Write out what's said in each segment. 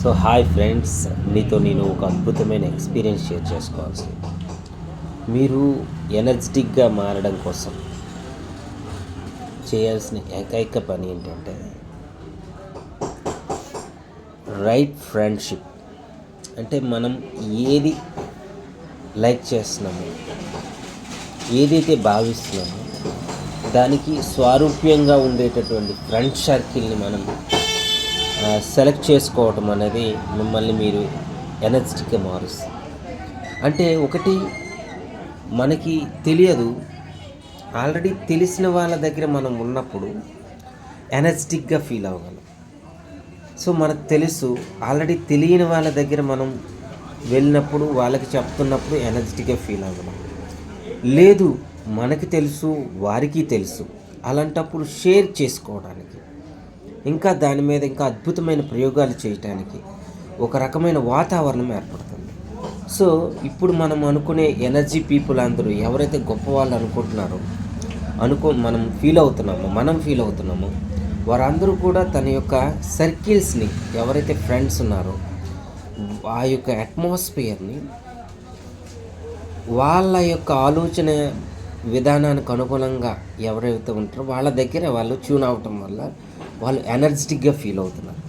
So hi friends, మీతో నేను ఒక అద్భుతమైన ఎక్స్పీరియన్స్ షేర్ చేసుకోవాల్సి. మీరు ఎనర్జెటిక్గా మారడం కోసం చేయాల్సిన ఏకైక పని ఏంటంటే రైట్ ఫ్రెండ్షిప్. అంటే మనం ఏది లైక్ చేస్తున్నామో, ఏదైతే భావిస్తున్నామో దానికి స్వారూప్యంగా ఉండేటటువంటి ఫ్రెండ్ సర్కిల్ని మనం సెలెక్ట్ చేసుకోవటం అనేది మిమ్మల్ని మీరు ఎనర్జెటిక్గా మారుస్తుంది. అంటే ఒకటి మనకి తెలియదు, ఆల్రెడీ తెలిసిన వాళ్ళ దగ్గర మనం ఉన్నప్పుడు ఎనర్జెటిక్గా ఫీల్ అవ్వగలం. సో మనకు తెలుసు, ఆల్రెడీ తెలియని వాళ్ళ దగ్గర మనం వెళ్ళినప్పుడు వాళ్ళకి చెప్తున్నప్పుడు ఎనర్జెటిక్గా ఫీల్ అవ్వగలం. లేదు, మనకి తెలుసు, వారికి తెలుసు, అలాంటప్పుడు షేర్ చేసుకోవడానికి, ఇంకా దాని మీద ఇంకా అద్భుతమైన ప్రయోగాలు చేయటానికి ఒక రకమైన వాతావరణం ఏర్పడుతుంది. సో ఇప్పుడు మనం అనుకునే ఎనర్జీ పీపుల్ అందరూ ఎవరైతే గొప్ప వాళ్ళు అనుకుంటున్నారో, మనం ఫీల్ అవుతున్నామో వారందరూ కూడా తన యొక్క సర్కిల్స్ని, ఎవరైతే ఫ్రెండ్స్ ఉన్నారో ఆ యొక్క అట్మాస్ఫియర్ని వాళ్ళ యొక్క ఆలోచన విధానానికి అనుగుణంగా ఎవరైతే ఉంటారో వాళ్ళ దగ్గర వాళ్ళు ట్యూన్ అవ్వటం వల్ల వాళ్ళు ఎనర్జెటిక్గా ఫీల్ అవుతున్నారు.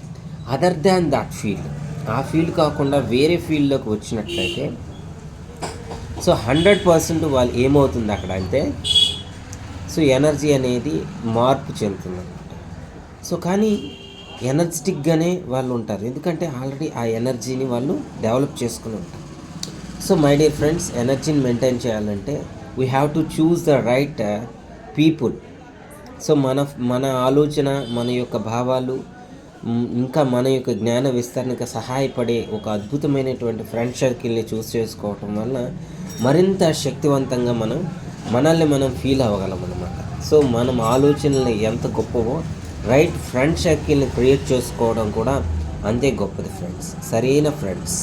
అదర్ దాన్ దట్ ఫీల్డ్, ఆ ఫీల్డ్ కాకుండా వేరే ఫీల్డ్లోకి వచ్చినట్లయితే సో 100% వాళ్ళు ఏమవుతుంది అక్కడ అంటే సో ఎనర్జీ అనేది మార్పు చెందుతుంది అన్నమాట. సో కానీ ఎనర్జెటిక్గానే వాళ్ళు ఉంటారు, ఎందుకంటే ఆల్రెడీ ఆ ఎనర్జీని వాళ్ళు డెవలప్ చేసుకుని ఉంటారు. సో మై డియర్ ఫ్రెండ్స్, ఎనర్జీని మెయింటైన్ చేయాలంటే we have to choose the right people. So మన ఆలోచన, మన యొక్క భావాలు, ఇంకా మన యొక్క జ్ఞాన విస్తరణకు సహాయపడే ఒక అద్భుతమైనటువంటి ఫ్రెండ్ సర్కిల్ని చూస్ చేసుకోవటం వల్ల మరింత శక్తివంతంగా మనల్ని మనం ఫీల్ అవ్వగలం అన్నమాట. సో మనం ఆలోచనలు ఎంత గొప్పవో రైట్ ఫ్రెండ్ సర్కిల్ని క్రియేట్ చేసుకోవడం కూడా అంతే గొప్పది ఫ్రెండ్స్, సరైన ఫ్రెండ్స్.